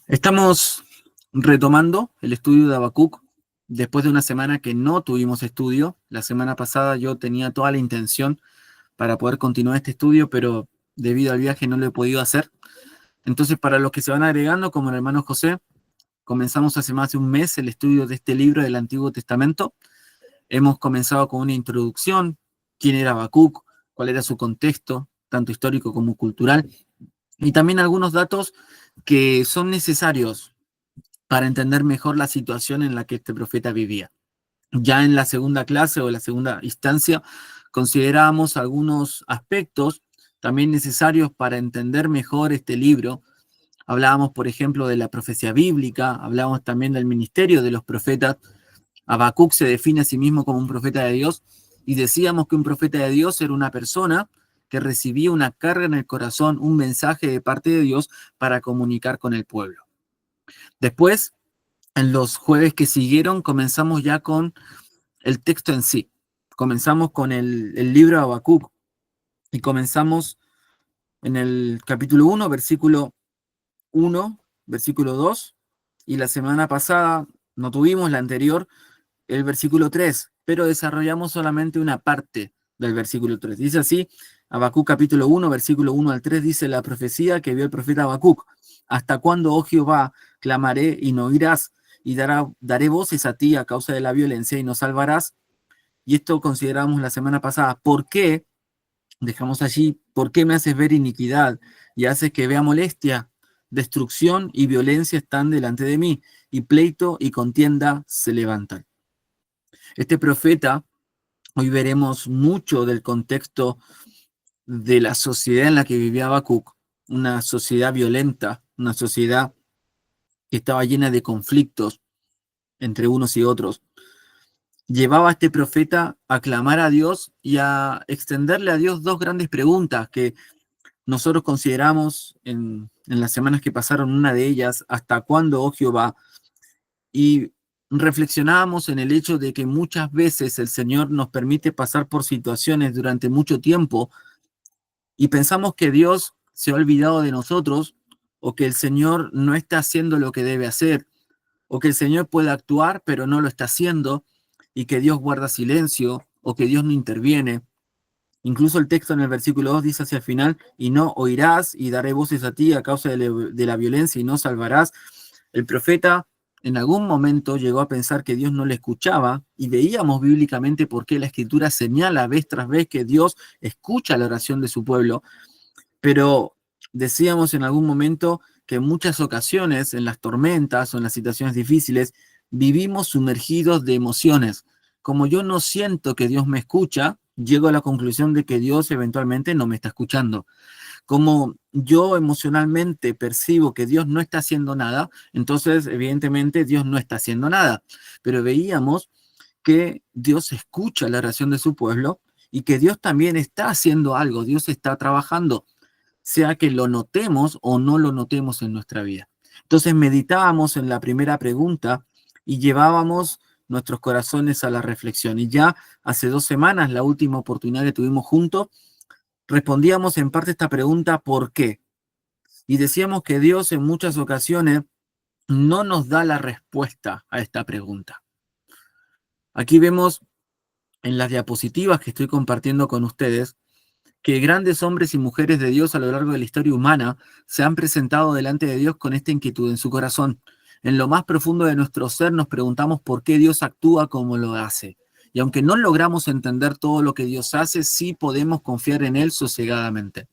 Estamos retomando el estudio de Habacuc después de una semana que no tuvimos estudio. La semana pasada yo tenía toda la intención para poder continuar este estudio, pero debido al viaje no lo he podido hacer. Entonces, para los que se van agregando, como el hermano José, comenzamos hace más de un mes el estudio de este libro del Antiguo Testamento. Hemos comenzado con una introducción, quién era Habacuc, cuál era su contexto, tanto histórico como cultural, y también algunos datos que son necesarios para entender mejor la situación en la que este profeta vivía. Ya en la segunda clase o la segunda instancia considerábamos algunos aspectos también necesarios para entender mejor este libro. Hablábamos, por ejemplo, de la profecía bíblica, hablábamos también del ministerio de los profetas. Habacuc se define a sí mismo como un profeta de Dios y decíamos que un profeta de Dios era una persona que recibía una carga en el corazón, un mensaje de parte de Dios para comunicar con el pueblo. Después, en los jueves que siguieron, comenzamos ya con el texto en sí. Comenzamos con el libro de Habacuc y comenzamos en el capítulo 1, versículo 1, versículo 2, y la semana pasada no tuvimos la anterior, el versículo 3, pero desarrollamos solamente una parte del versículo 3. Dice así, Habacuc capítulo 1, versículo 1 al 3, dice la profecía que vio el profeta Habacuc. ¿Hasta cuándo, oh Jehová, clamaré y no oirás? Y daré voces a ti a causa de la violencia y no salvarás. Y esto consideramos la semana pasada. ¿Por qué? Dejamos allí, ¿por qué me haces ver iniquidad y haces que vea molestia? Destrucción y violencia están delante de mí, y pleito y contienda se levantan. Este profeta, hoy veremos mucho del contexto de la sociedad en la que vivía Habacuc, una sociedad violenta, una sociedad que estaba llena de conflictos entre unos y otros. Llevaba a este profeta a clamar a Dios y a extenderle a Dios dos grandes preguntas que nosotros consideramos en las semanas que pasaron, una de ellas, ¿hasta cuándo, oh Jehová? Y reflexionábamos en el hecho de que muchas veces el Señor nos permite pasar por situaciones durante mucho tiempo y pensamos que Dios se ha olvidado de nosotros o que el Señor no está haciendo lo que debe hacer o que el Señor puede actuar pero no lo está haciendo y que Dios guarda silencio o que Dios no interviene. Incluso el texto en el versículo 2 dice hacia el final, y no oirás y daré voces a ti a causa de la violencia y no salvarás. El profeta en algún momento llegó a pensar que Dios no le escuchaba y veíamos bíblicamente por qué la escritura señala vez tras vez que Dios escucha la oración de su pueblo, pero decíamos en algún momento que en muchas ocasiones, en las tormentas o en las situaciones difíciles, vivimos sumergidos de emociones. Como yo no siento que Dios me escucha, llego a la conclusión de que Dios eventualmente no me está escuchando. Como yo emocionalmente percibo que Dios no está haciendo nada, entonces evidentemente Dios no está haciendo nada. Pero veíamos que Dios escucha la oración de su pueblo y que Dios también está haciendo algo, Dios está trabajando, sea que lo notemos o no lo notemos en nuestra vida. Entonces meditábamos en la primera pregunta y llevábamos nuestros corazones a la reflexión. Y ya hace 2 semanas, la última oportunidad que tuvimos juntos, respondíamos en parte esta pregunta, ¿por qué? Y decíamos que Dios en muchas ocasiones no nos da la respuesta a esta pregunta. Aquí vemos en las diapositivas que estoy compartiendo con ustedes que grandes hombres y mujeres de Dios a lo largo de la historia humana se han presentado delante de Dios con esta inquietud en su corazón. En lo más profundo de nuestro ser nos preguntamos por qué Dios actúa como lo hace. Y aunque no logramos entender todo lo que Dios hace, sí podemos confiar en Él sosegadamente.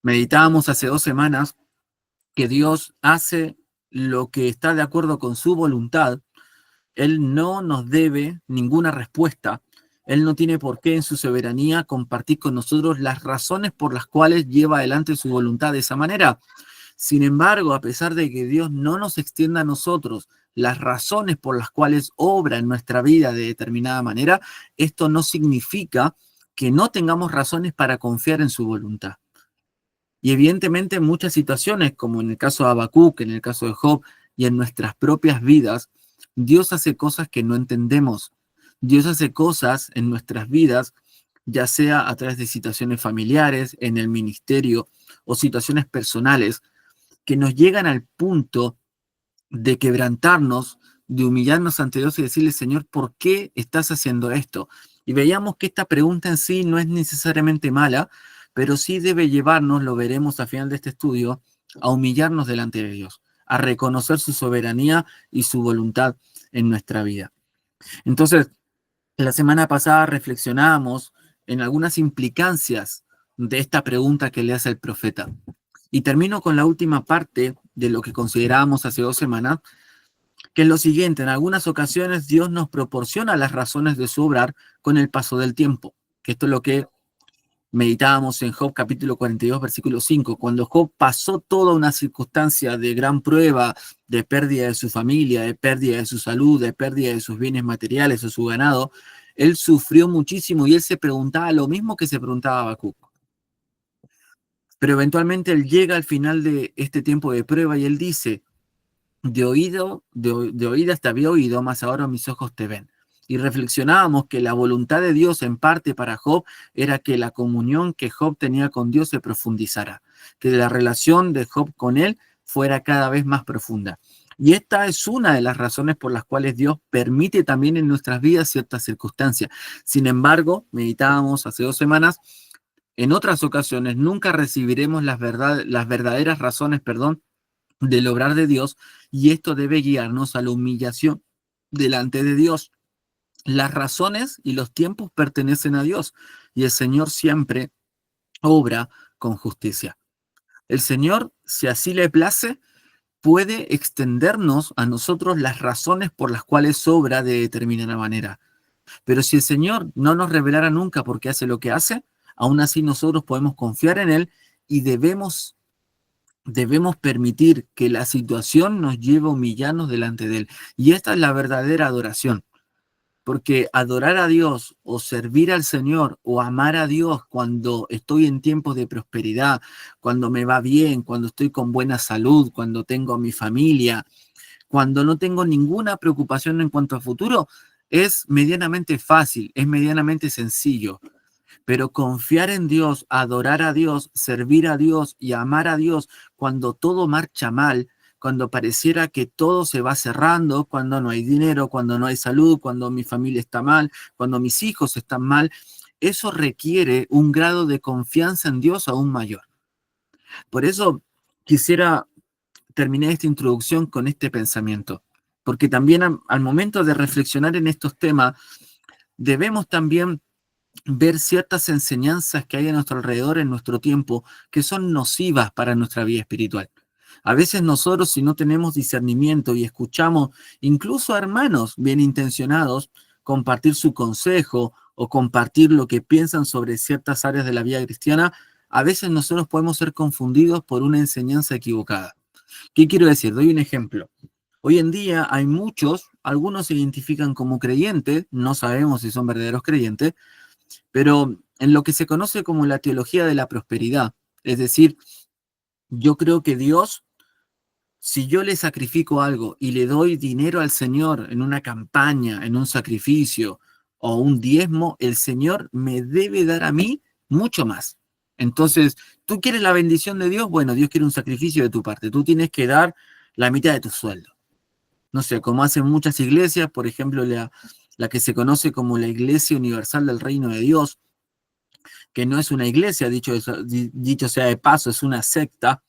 Meditábamos hace 2 semanas que Dios hace lo que está de acuerdo con su voluntad. Él no nos debe ninguna respuesta. Él no tiene por qué en su soberanía compartir con nosotros las razones por las cuales lleva adelante su voluntad de esa manera. Sin embargo, a pesar de que Dios no nos extienda a nosotros las razones por las cuales obra en nuestra vida de determinada manera, esto no significa que no tengamos razones para confiar en su voluntad. Y evidentemente en muchas situaciones, como en el caso de Habacuc, en el caso de Job y en nuestras propias vidas, Dios hace cosas que no entendemos. Dios hace cosas en nuestras vidas, ya sea a través de situaciones familiares, en el ministerio o situaciones personales, que nos llegan al punto de quebrantarnos, de humillarnos ante Dios y decirle, Señor, ¿por qué estás haciendo esto? Y veíamos que esta pregunta en sí no es necesariamente mala, pero sí debe llevarnos, lo veremos al final de este estudio, a humillarnos delante de Dios, a reconocer su soberanía y su voluntad en nuestra vida. Entonces, la semana pasada reflexionábamos en algunas implicancias de esta pregunta que le hace el profeta. Y termino con la última parte de lo que considerábamos hace 2 semanas, que es lo siguiente: en algunas ocasiones Dios nos proporciona las razones de su obrar con el paso del tiempo, que esto es lo que meditábamos en Job capítulo 42, versículo 5, cuando Job pasó toda una circunstancia de gran prueba, de pérdida de su familia, de pérdida de su salud, de pérdida de sus bienes materiales o su ganado, él sufrió muchísimo y él se preguntaba lo mismo que se preguntaba Habacuc. Pero eventualmente él llega al final de este tiempo de prueba y él dice, de oídas te había oído, mas ahora mis ojos te ven. Y reflexionábamos que la voluntad de Dios en parte para Job era que la comunión que Job tenía con Dios se profundizara, que la relación de Job con él fuera cada vez más profunda. Y esta es una de las razones por las cuales Dios permite también en nuestras vidas ciertas circunstancias. Sin embargo, meditábamos hace 2 semanas, en otras ocasiones nunca recibiremos las verdaderas razones, del obrar de Dios, y esto debe guiarnos a la humillación delante de Dios. Las razones y los tiempos pertenecen a Dios, y el Señor siempre obra con justicia. El Señor, si así le place, puede extendernos a nosotros las razones por las cuales obra de determinada manera. Pero si el Señor no nos revelara nunca por qué hace lo que hace, aún así nosotros podemos confiar en Él y debemos permitir que la situación nos lleve a humillarnos delante de Él. Y esta es la verdadera adoración, porque adorar a Dios o servir al Señor o amar a Dios cuando estoy en tiempos de prosperidad, cuando me va bien, cuando estoy con buena salud, cuando tengo a mi familia, cuando no tengo ninguna preocupación en cuanto a futuro, es medianamente fácil, es medianamente sencillo. Pero confiar en Dios, adorar a Dios, servir a Dios y amar a Dios cuando todo marcha mal, cuando pareciera que todo se va cerrando, cuando no hay dinero, cuando no hay salud, cuando mi familia está mal, cuando mis hijos están mal, eso requiere un grado de confianza en Dios aún mayor. Por eso quisiera terminar esta introducción con este pensamiento, porque también al momento de reflexionar en estos temas, debemos también ver ciertas enseñanzas que hay a nuestro alrededor en nuestro tiempo que son nocivas para nuestra vida espiritual. A veces nosotros, si no tenemos discernimiento y escuchamos incluso a hermanos bien intencionados compartir su consejo o compartir lo que piensan sobre ciertas áreas de la vida cristiana, a veces nosotros podemos ser confundidos por una enseñanza equivocada. ¿Qué quiero decir? Doy un ejemplo. Hoy en día hay muchos, algunos se identifican como creyentes, no sabemos si son verdaderos creyentes, pero en lo que se conoce como la teología de la prosperidad, es decir, yo creo que Dios, si yo le sacrifico algo y le doy dinero al Señor en una campaña, en un sacrificio o un diezmo, el Señor me debe dar a mí mucho más. Entonces, tú quieres la bendición de Dios, bueno, Dios quiere un sacrificio de tu parte, tú tienes que dar la mitad de tu sueldo. No sé, como hacen muchas iglesias, por ejemplo, la que se conoce como la Iglesia Universal del Reino de Dios, que no es una iglesia, dicho sea de paso, es una secta,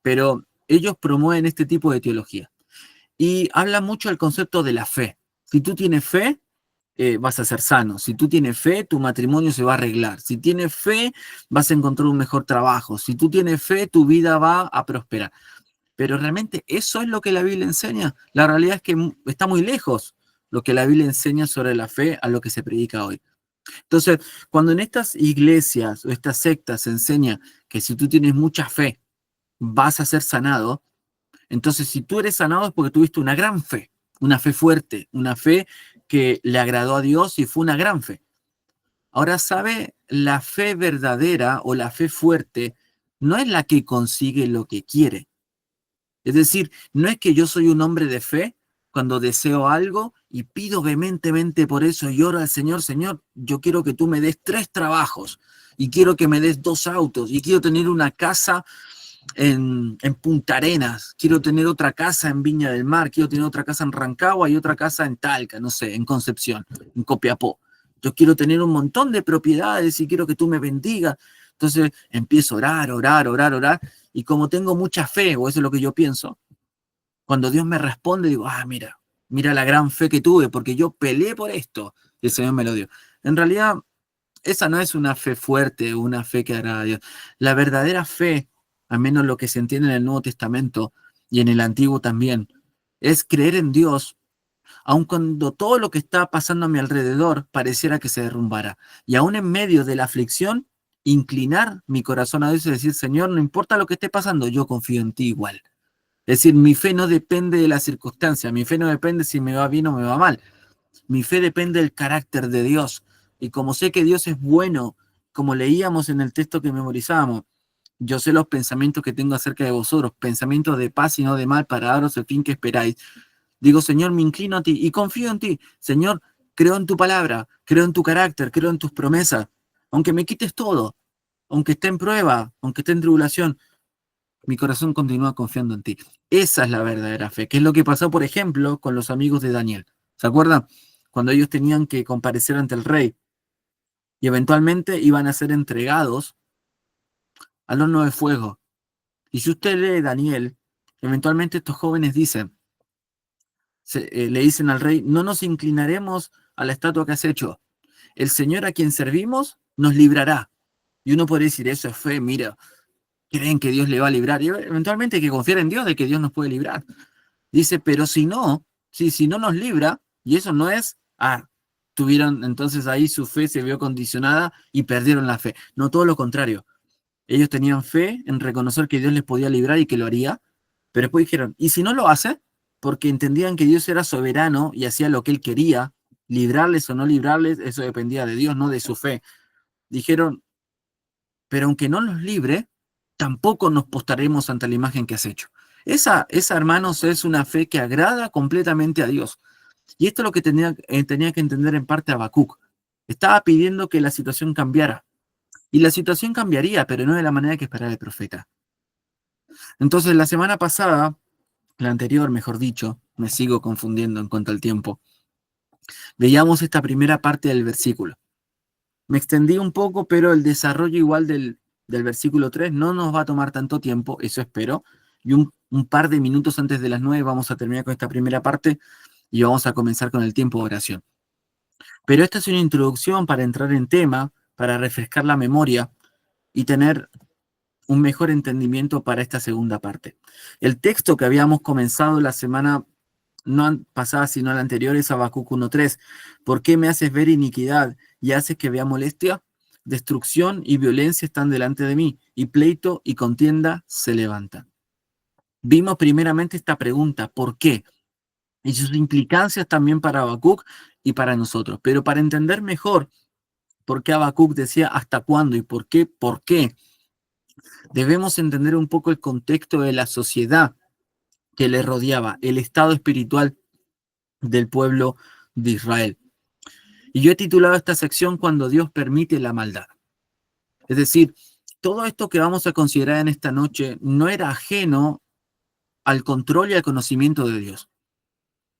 pero ellos promueven este tipo de teología. Y habla mucho del concepto de la fe. Si tú tienes fe, vas a ser sano. Si tú tienes fe, tu matrimonio se va a arreglar. Si tienes fe, vas a encontrar un mejor trabajo. Si tú tienes fe, tu vida va a prosperar. Pero realmente eso es lo que la Biblia enseña. La realidad es que está muy lejos lo que la Biblia enseña sobre la fe a lo que se predica hoy. Entonces, cuando en estas iglesias o estas sectas se enseña que si tú tienes mucha fe, vas a ser sanado, entonces si tú eres sanado es porque tuviste una gran fe, una fe fuerte, una fe que le agradó a Dios y fue una gran fe. Ahora, ¿sabe? La fe verdadera o la fe fuerte no es la que consigue lo que quiere. Es decir, no es que yo soy un hombre de fe cuando deseo algo y pido vehementemente por eso y oro al Señor, Señor, yo quiero que tú me des 3 trabajos y quiero que me des 2 autos y quiero tener una casa en Punta Arenas, quiero tener otra casa en Viña del Mar, quiero tener otra casa en Rancagua y otra casa en Talca, no sé, en Concepción, en Copiapó. Yo quiero tener un montón de propiedades y quiero que tú me bendigas. Entonces empiezo a orar, orar, orar, orar. Y como tengo mucha fe, o eso es lo que yo pienso, cuando Dios me responde, digo, ah, mira, mira la gran fe que tuve, porque yo peleé por esto y el Señor me lo dio. En realidad, esa no es una fe fuerte, una fe que agrada a Dios. La verdadera fe, al menos lo que se entiende en el Nuevo Testamento y en el Antiguo también, es creer en Dios, aun cuando todo lo que está pasando a mi alrededor pareciera que se derrumbara. Y aún en medio de la aflicción, inclinar mi corazón a Dios y decir, Señor, no importa lo que esté pasando, yo confío en ti igual. Es decir, mi fe no depende de las circunstancias, mi fe no depende si me va bien o me va mal. Mi fe depende del carácter de Dios. Y como sé que Dios es bueno, como leíamos en el texto que memorizábamos, yo sé los pensamientos que tengo acerca de vosotros, pensamientos de paz y no de mal, para daros el fin que esperáis. Digo, Señor, me inclino a ti y confío en ti. Señor, creo en tu palabra, creo en tu carácter, creo en tus promesas. Aunque me quites todo, aunque esté en prueba, aunque esté en tribulación, mi corazón continúa confiando en ti. Esa es la verdadera fe, que es lo que pasó, por ejemplo, con los amigos de Daniel. ¿Se acuerdan? Cuando ellos tenían que comparecer ante el rey y eventualmente iban a ser entregados al horno de fuego. Y si usted lee Daniel, eventualmente estos jóvenes dicen, le dicen al rey, no nos inclinaremos a la estatua que has hecho. El Señor a quien servimos nos librará. Y uno puede decir, eso es fe, mira, creen que Dios le va a librar. Y eventualmente hay que confiar en Dios de que Dios nos puede librar. Dice, pero si no, si no nos libra, y eso no es, tuvieron, entonces ahí su fe se vio condicionada y perdieron la fe. No, todo lo contrario. Ellos tenían fe en reconocer que Dios les podía librar y que lo haría, pero después dijeron, ¿y si no lo hace? Porque entendían que Dios era soberano y hacía lo que él quería, librarles o no librarles, eso dependía de Dios, no de su fe. Dijeron, pero aunque no nos libre, tampoco nos postraremos ante la imagen que has hecho. Esa, hermanos, es una fe que agrada completamente a Dios. Y esto es lo que tenía que entender en parte Habacuc. Estaba pidiendo que la situación cambiara. Y la situación cambiaría, pero no de la manera que esperaba el profeta. Entonces, la semana pasada, la anterior, mejor dicho, me sigo confundiendo en cuanto al tiempo, veíamos esta primera parte del versículo. Me extendí un poco, pero el desarrollo igual del versículo 3 no nos va a tomar tanto tiempo, eso espero. Y un par de minutos antes de las 9 vamos a terminar con esta primera parte y vamos a comenzar con el tiempo de oración. Pero esta es una introducción para entrar en tema, para refrescar la memoria y tener un mejor entendimiento para esta segunda parte. El texto que habíamos comenzado la semana no pasada, sino la anterior, es Habacuc 1:3. ¿Por qué me haces ver iniquidad y haces que vea molestia? Destrucción y violencia están delante de mí, y pleito y contienda se levantan. Vimos primeramente esta pregunta, ¿por qué? Y sus implicancias también para Habacuc y para nosotros. Pero para entender mejor por qué Habacuc decía hasta cuándo y por qué, debemos entender un poco el contexto de la sociedad que le rodeaba, el estado espiritual del pueblo de Israel. Y yo he titulado esta sección Cuando Dios permite la maldad. Es decir, todo esto que vamos a considerar en esta noche no era ajeno al control y al conocimiento de Dios.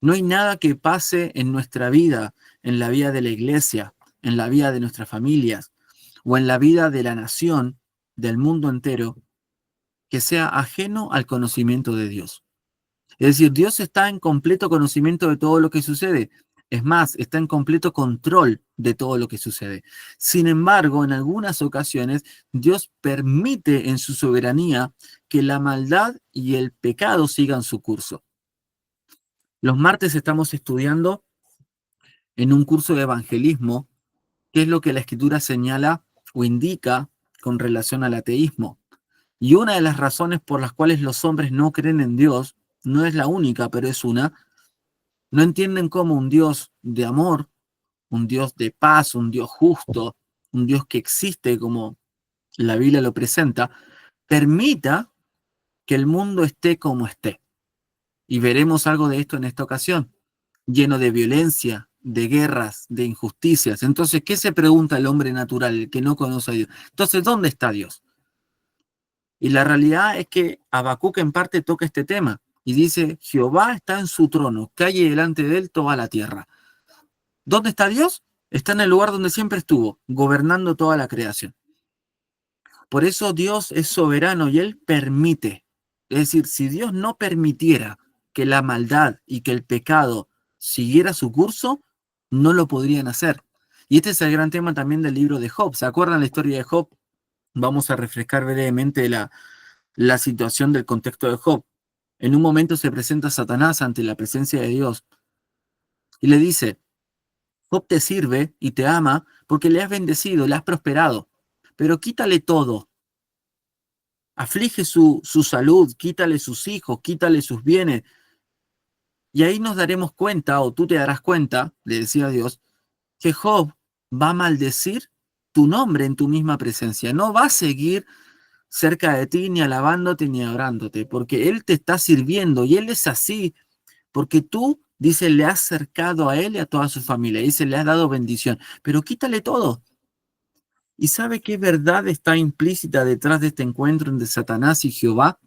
No hay nada que pase en nuestra vida, en la vida de la iglesia, en la vida de nuestras familias o en la vida de la nación, del mundo entero, que sea ajeno al conocimiento de Dios. Es decir, Dios está en completo conocimiento de todo lo que sucede. Es más, está en completo control de todo lo que sucede. Sin embargo, en algunas ocasiones, Dios permite en su soberanía que la maldad y el pecado sigan su curso. Los martes estamos estudiando en un curso de evangelismo qué es lo que la Escritura señala o indica con relación al ateísmo. Y una de las razones por las cuales los hombres no creen en Dios, no es la única, pero es una, no entienden cómo un Dios de amor, un Dios de paz, un Dios justo, un Dios que existe como la Biblia lo presenta, permita que el mundo esté como esté. Y veremos algo de esto en esta ocasión, lleno de violencia, de guerras, de injusticias. Entonces, ¿qué se pregunta el hombre natural, el que no conoce a Dios? Entonces, ¿dónde está Dios? Y la realidad es que Habacuc en parte toca este tema y dice, Jehová está en su trono, calle delante de él toda la tierra. ¿Dónde está Dios? Está en el lugar donde siempre estuvo, gobernando toda la creación. Por eso Dios es soberano y Él permite. Es decir, si Dios no permitiera que la maldad y que el pecado siguiera su curso, no lo podrían hacer. Y este es el gran tema también del libro de Job. ¿Se acuerdan la historia de Job? Vamos a refrescar brevemente la situación del contexto de Job. En un momento se presenta Satanás ante la presencia de Dios y le dice, Job te sirve y te ama porque le has bendecido, le has prosperado, pero quítale todo. Aflige su salud, quítale sus hijos, quítale sus bienes. Y ahí nos daremos cuenta, o tú te darás cuenta, le decía Dios, que Job va a maldecir tu nombre en tu misma presencia. No va a seguir cerca de ti, ni alabándote, ni adorándote, porque Él te está sirviendo y Él es así, porque tú, dice, le has cercado a Él y a toda su familia, dice, le has dado bendición, pero quítale todo. ¿Y sabe qué verdad está implícita detrás de este encuentro entre Satanás y Jehová?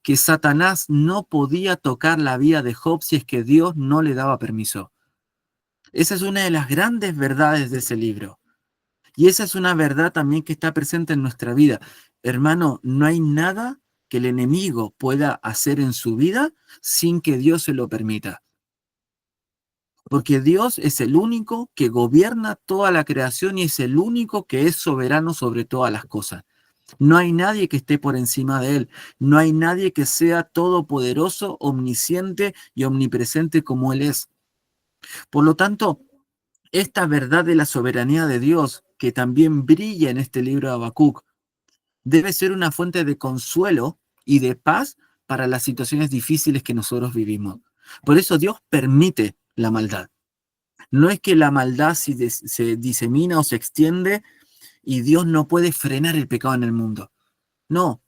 Que Satanás no podía tocar la vida de Job si es que Dios no le daba permiso. Esa es una de las grandes verdades de ese libro. Y esa es una verdad también que está presente en nuestra vida. Hermano, no hay nada que el enemigo pueda hacer en su vida sin que Dios se lo permita. Porque Dios es el único que gobierna toda la creación y es el único que es soberano sobre todas las cosas. No hay nadie que esté por encima de él. No hay nadie que sea todopoderoso, omnisciente y omnipresente como él es. Por lo tanto, esta verdad de la soberanía de Dios, que también brilla en este libro de Habacuc, debe ser una fuente de consuelo y de paz para las situaciones difíciles que nosotros vivimos. Por eso Dios permite la maldad. No es que la maldad se disemina o se extiende y Dios no puede frenar el pecado en el mundo. No,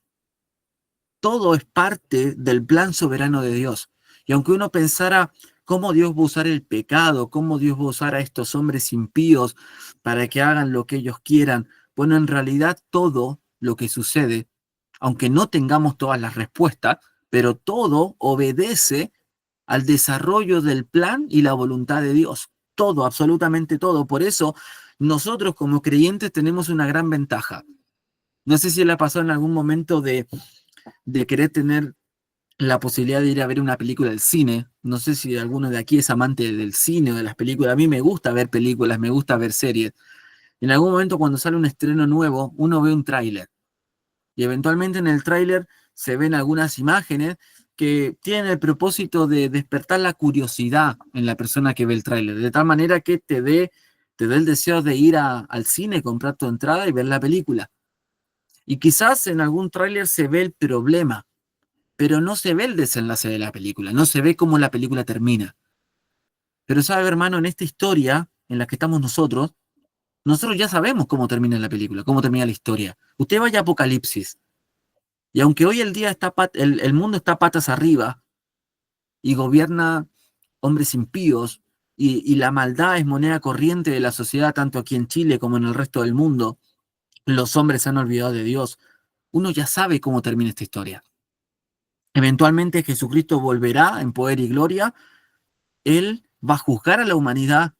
todo es parte del plan soberano de Dios. Y aunque uno pensara cómo Dios va a usar el pecado, cómo Dios va a usar a estos hombres impíos para que hagan lo que ellos quieran, bueno, en realidad todo lo que sucede, aunque no tengamos todas las respuestas, pero todo obedece al desarrollo del plan y la voluntad de Dios. Todo, absolutamente todo. Por eso nosotros como creyentes tenemos una gran ventaja. No sé si le ha pasado en algún momento de querer tener la posibilidad de ir a ver una película al cine. No sé si alguno de aquí es amante del cine o de las películas. A mí me gusta ver películas, me gusta ver series. En algún momento cuando sale un estreno nuevo, uno ve un tráiler. Y eventualmente en el tráiler se ven algunas imágenes que tienen el propósito de despertar la curiosidad en la persona que ve el tráiler. De tal manera que te dé el deseo de ir al cine, comprar tu entrada y ver la película. Y quizás en algún tráiler se ve el problema, pero no se ve el desenlace de la película, no se ve cómo la película termina. Pero sabe, hermano, en esta historia en la que estamos nosotros ya sabemos cómo termina la película, cómo termina la historia. Usted vaya a Apocalipsis, y aunque hoy el día el mundo está patas arriba y gobierna hombres impíos, y la maldad es moneda corriente de la sociedad, tanto aquí en Chile como en el resto del mundo, los hombres se han olvidado de Dios. Uno ya sabe cómo termina esta historia. Eventualmente Jesucristo volverá en poder y gloria. Él va a juzgar a la humanidad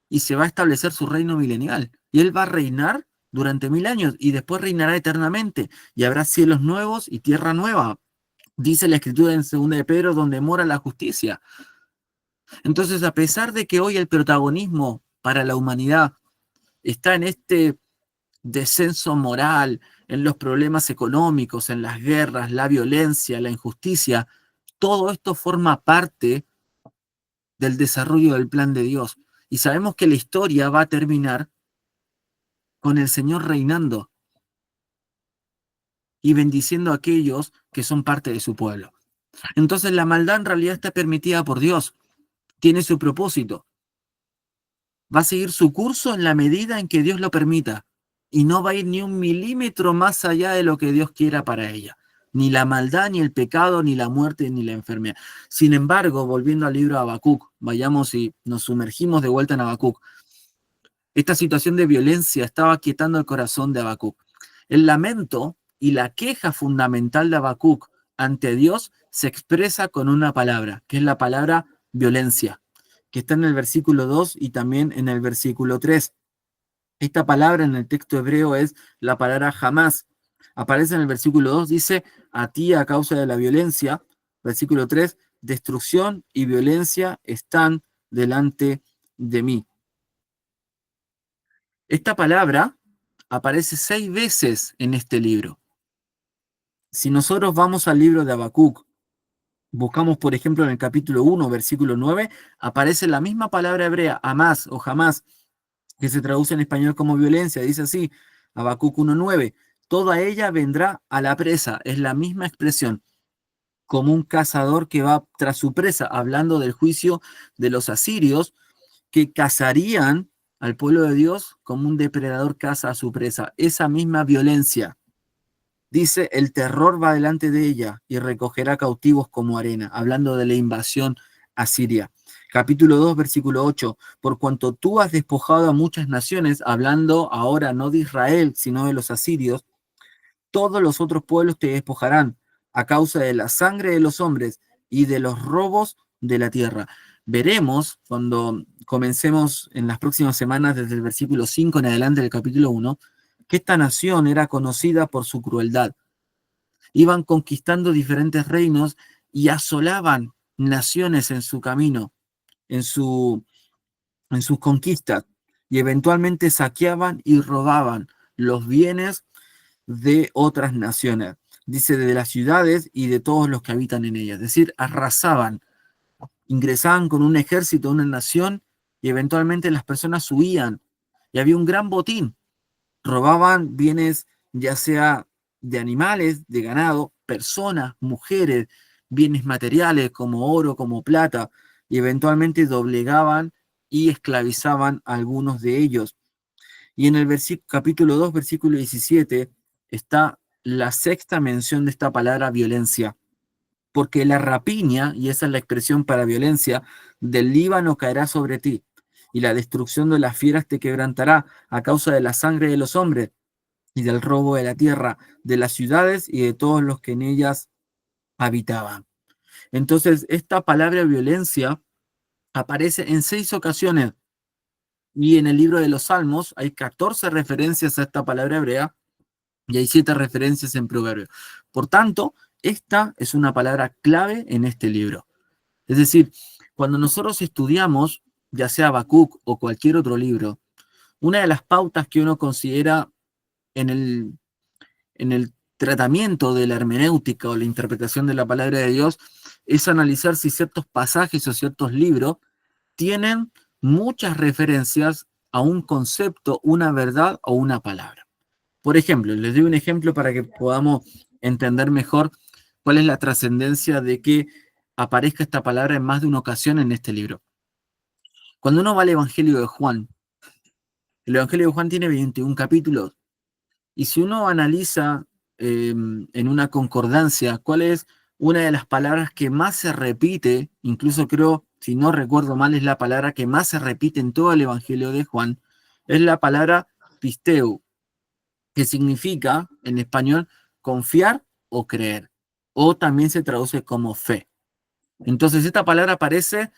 y se va a establecer su reino milenial. Y Él va a reinar durante 1000 años y después reinará eternamente. Y habrá cielos nuevos y tierra nueva. Dice la Escritura en 2 de Pedro, donde mora la justicia. Entonces, a pesar de que hoy el protagonismo para la humanidad está en este descenso moral, en los problemas económicos, en las guerras, la violencia, la injusticia, todo esto forma parte del desarrollo del plan de Dios. Y sabemos que la historia va a terminar con el Señor reinando y bendiciendo a aquellos que son parte de su pueblo. Entonces la maldad en realidad está permitida por Dios, tiene su propósito, va a seguir su curso en la medida en que Dios lo permita y no va a ir ni un milímetro más allá de lo que Dios quiera para ella. Ni la maldad, ni el pecado, ni la muerte, ni la enfermedad. Sin embargo, volviendo al libro de Habacuc, vayamos y nos sumergimos de vuelta en Habacuc. Esta situación de violencia estaba quietando el corazón de Habacuc. El lamento y la queja fundamental de Habacuc ante Dios se expresa con una palabra, que es la palabra violencia, que está en el versículo 2 y también en el versículo 3. Esta palabra en el texto hebreo es la palabra jamás. Aparece en el versículo 2, dice, a ti a causa de la violencia. Versículo 3, destrucción y violencia están delante de mí. Esta palabra aparece 6 veces en este libro. Si nosotros vamos al libro de Habacuc, buscamos, por ejemplo, en el capítulo 1, versículo 9, aparece la misma palabra hebrea, amás o jamás, que se traduce en español como violencia. Dice así, Habacuc 1:9, toda ella vendrá a la presa. Es la misma expresión, como un cazador que va tras su presa, hablando del juicio de los asirios, que cazarían al pueblo de Dios como un depredador caza a su presa. Esa misma violencia. Dice, el terror va delante de ella y recogerá cautivos como arena, hablando de la invasión a Siria. Capítulo 2, versículo 8, por cuanto tú has despojado a muchas naciones, hablando ahora no de Israel, sino de los asirios, todos los otros pueblos te despojarán a causa de la sangre de los hombres y de los robos de la tierra. Veremos cuando comencemos en las próximas semanas, desde el versículo 5 en adelante del capítulo 1, que esta nación era conocida por su crueldad. Iban conquistando diferentes reinos y asolaban naciones en su camino, en, su, en sus conquistas, y eventualmente saqueaban y robaban los bienes de otras naciones. Dice, de las ciudades y de todos los que habitan en ellas. Es decir, arrasaban, ingresaban con un ejército a una nación y eventualmente las personas huían. Y había un gran botín. Robaban bienes ya sea de animales, de ganado, personas, mujeres, bienes materiales como oro, como plata, y eventualmente doblegaban y esclavizaban a algunos de ellos. Y en el capítulo 2, versículo 17, está la sexta mención de esta palabra violencia, porque la rapiña, y esa es la expresión para violencia, del Líbano caerá sobre ti, y la destrucción de las fieras te quebrantará a causa de la sangre de los hombres y del robo de la tierra, de las ciudades y de todos los que en ellas habitaban. Entonces, esta palabra violencia aparece en 6 ocasiones y en el libro de los Salmos hay 14 referencias a esta palabra hebrea y hay 7 referencias en Proverbios. Por tanto, esta es una palabra clave en este libro. Es decir, cuando nosotros estudiamos, ya sea Habacuc o cualquier otro libro, una de las pautas que uno considera en el tratamiento de la hermenéutica o la interpretación de la palabra de Dios es analizar si ciertos pasajes o ciertos libros tienen muchas referencias a un concepto, una verdad o una palabra. Por ejemplo, les doy un ejemplo para que podamos entender mejor cuál es la trascendencia de que aparezca esta palabra en más de una ocasión en este libro. Cuando uno va al Evangelio de Juan, el Evangelio de Juan tiene 21 capítulos, y si uno analiza en una concordancia cuál es una de las palabras que más se repite, incluso creo, si no recuerdo mal, es la palabra que más se repite en todo el Evangelio de Juan, es la palabra pisteu, que significa en español confiar o creer, o también se traduce como fe. Entonces esta palabra aparece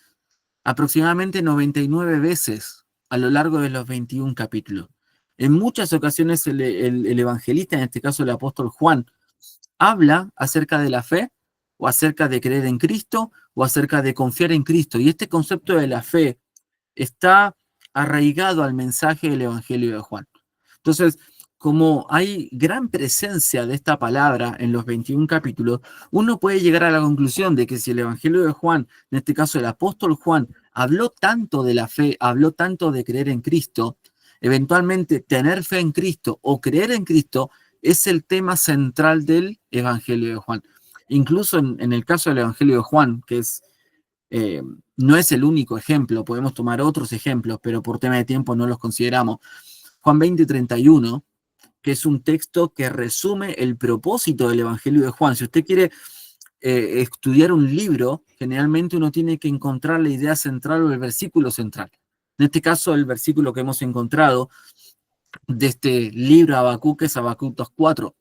aproximadamente 99 veces a lo largo de los 21 capítulos. En muchas ocasiones el evangelista, en este caso el apóstol Juan, habla acerca de la fe o acerca de creer en Cristo o acerca de confiar en Cristo. Y este concepto de la fe está arraigado al mensaje del Evangelio de Juan. Entonces, como hay gran presencia de esta palabra en los 21 capítulos, uno puede llegar a la conclusión de que si el Evangelio de Juan, en este caso el apóstol Juan, habló tanto de la fe, habló tanto de creer en Cristo, eventualmente tener fe en Cristo o creer en Cristo es el tema central del Evangelio de Juan. Incluso en el caso del Evangelio de Juan, que es no es el único ejemplo, podemos tomar otros ejemplos, pero por tema de tiempo no los consideramos. Juan 20:31, que es un texto que resume el propósito del Evangelio de Juan. Si usted quiere estudiar un libro, generalmente uno tiene que encontrar la idea central o el versículo central. En este caso, el versículo que hemos encontrado de este libro Habacuc es Habacuc 2:4.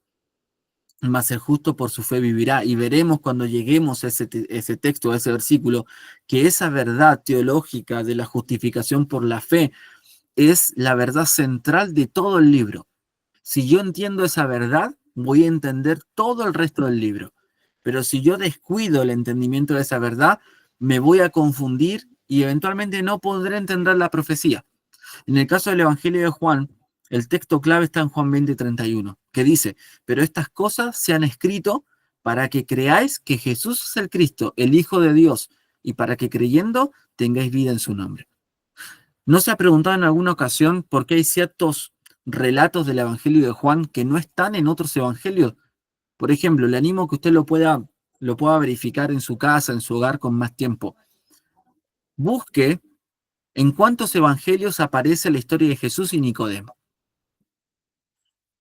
mas el justo por su fe vivirá. Y veremos cuando lleguemos a ese texto, a ese versículo, que esa verdad teológica de la justificación por la fe es la verdad central de todo el libro. Si yo entiendo esa verdad, voy a entender todo el resto del libro. Pero si yo descuido el entendimiento de esa verdad, me voy a confundir y eventualmente no podré entender la profecía. En el caso del Evangelio de Juan, el texto clave está en Juan 20:31, que dice, pero estas cosas se han escrito para que creáis que Jesús es el Cristo, el Hijo de Dios, y para que creyendo tengáis vida en su nombre. ¿No se ha preguntado en alguna ocasión por qué hay ciertos relatos del Evangelio de Juan que no están en otros evangelios? Por ejemplo, le animo a que usted lo pueda verificar en su casa, en su hogar con más tiempo. Busque en cuántos evangelios aparece la historia de Jesús y Nicodemo.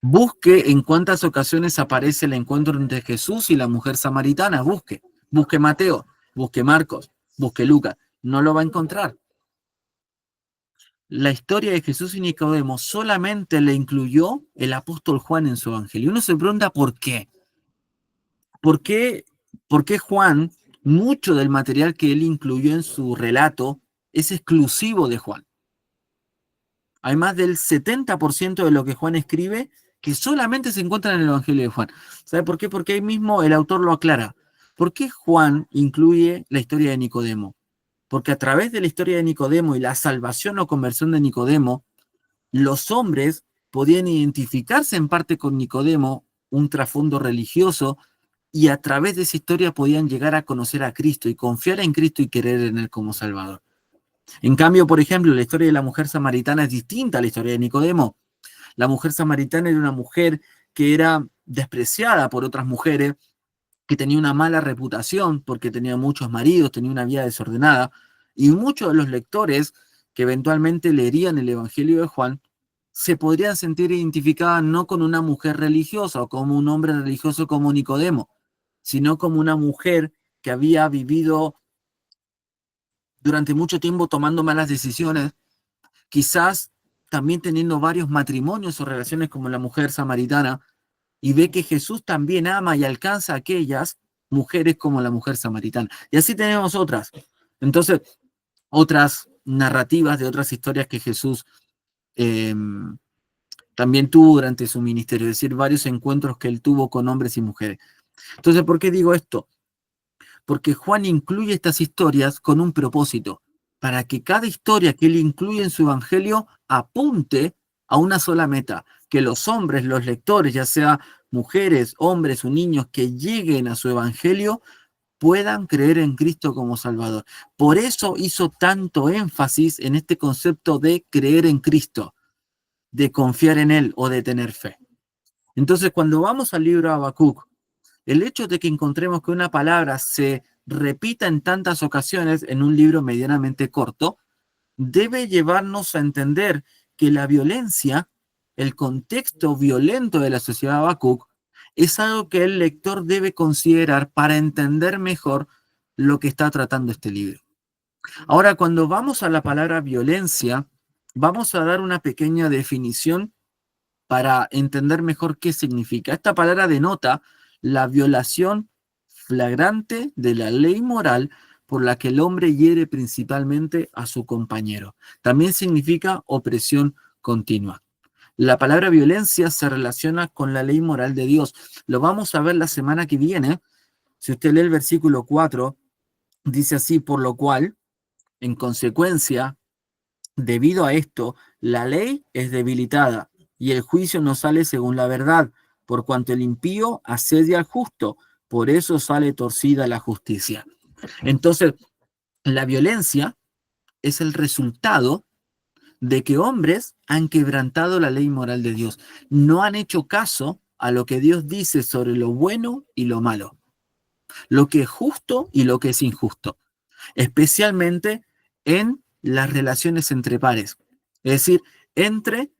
Busque en cuántas ocasiones aparece el encuentro entre Jesús y la mujer samaritana. Busque Mateo, busque Marcos, busque Lucas. No lo va a encontrar. La historia de Jesús y Nicodemo solamente le incluyó el apóstol Juan en su evangelio. Uno se pregunta por qué. ¿Por qué, por qué Juan, mucho del material que él incluyó en su relato, es exclusivo de Juan? Hay más del 70% de lo que Juan escribe que solamente se encuentra en el Evangelio de Juan. ¿Sabe por qué? Porque ahí mismo el autor lo aclara. ¿Por qué Juan incluye la historia de Nicodemo? Porque a través de la historia de Nicodemo y la salvación o conversión de Nicodemo, los hombres podían identificarse en parte con Nicodemo, un trasfondo religioso, y a través de esa historia podían llegar a conocer a Cristo y confiar en Cristo y querer en Él como Salvador. En cambio, por ejemplo, la historia de la mujer samaritana es distinta a la historia de Nicodemo. La mujer samaritana era una mujer que era despreciada por otras mujeres, que tenía una mala reputación porque tenía muchos maridos, tenía una vida desordenada, y muchos de los lectores que eventualmente leerían el Evangelio de Juan se podrían sentir identificadas no con una mujer religiosa o como un hombre religioso como Nicodemo, sino como una mujer que había vivido durante mucho tiempo tomando malas decisiones, quizás también teniendo varios matrimonios o relaciones como la mujer samaritana, y ve que Jesús también ama y alcanza a aquellas mujeres como la mujer samaritana. Y así tenemos otras. Entonces, otras narrativas de otras historias que Jesús eh, también tuvo durante su ministerio, es decir, varios encuentros que él tuvo con hombres y mujeres. Entonces, ¿por qué digo esto? Porque Juan incluye estas historias con un propósito, para que cada historia que él incluye en su evangelio apunte a una sola meta, que los hombres, los lectores, ya sea mujeres, hombres o niños que lleguen a su evangelio, puedan creer en Cristo como Salvador. Por eso hizo tanto énfasis en este concepto de creer en Cristo, de confiar en Él o de tener fe. Entonces, cuando vamos al libro de Habacuc, el hecho de que encontremos que una palabra se repita en tantas ocasiones en un libro medianamente corto, debe llevarnos a entender que la violencia, el contexto violento de la sociedad de Habacuc, es algo que el lector debe considerar para entender mejor lo que está tratando este libro. Ahora, cuando vamos a la palabra violencia, vamos a dar una pequeña definición para entender mejor qué significa. Esta palabra denota la violación flagrante de la ley moral por la que el hombre hiere principalmente a su compañero. También significa opresión continua. La palabra violencia se relaciona con la ley moral de Dios. Lo vamos a ver la semana que viene. Si usted lee el versículo 4, dice así, por lo cual, en consecuencia, debido a esto, la ley es debilitada y el juicio no sale según la verdad, por cuanto el impío asedia al justo, por eso sale torcida la justicia. Entonces, la violencia es el resultado de que hombres han quebrantado la ley moral de Dios, no han hecho caso a lo que Dios dice sobre lo bueno y lo malo, lo que es justo y lo que es injusto, especialmente en las relaciones entre pares, es decir, entre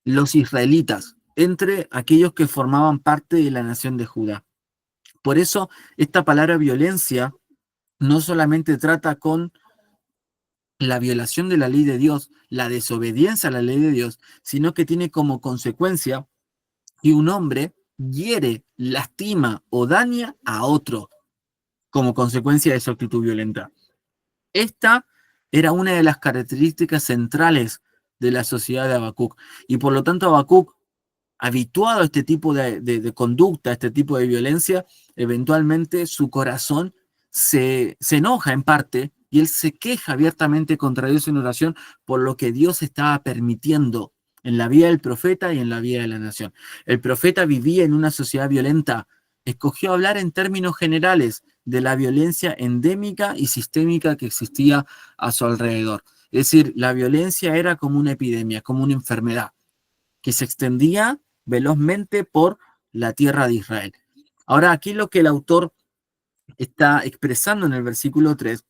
los israelitas, entre aquellos que formaban parte de la nación de Judá. Por eso, esta palabra violencia no solamente trata con la violación de la ley de Dios, la desobediencia a la ley de Dios, sino que tiene como consecuencia que un hombre hiere, lastima o daña a otro como consecuencia de su actitud violenta. Esta era una de las características centrales de la sociedad de Habacuc. Y por lo tanto, Habacuc, habituado a este tipo de conducta, a este tipo de violencia, eventualmente su corazón se enoja en parte y él se queja abiertamente contra Dios en oración por lo que Dios estaba permitiendo en la vida del profeta y en la vida de la nación. El profeta vivía en una sociedad violenta, escogió hablar en términos generales de la violencia endémica y sistémica que existía a su alrededor. Es decir, la violencia era como una epidemia, como una enfermedad que se extendía velozmente por la tierra de Israel. Ahora, aquí lo que el autor está expresando en el versículo 3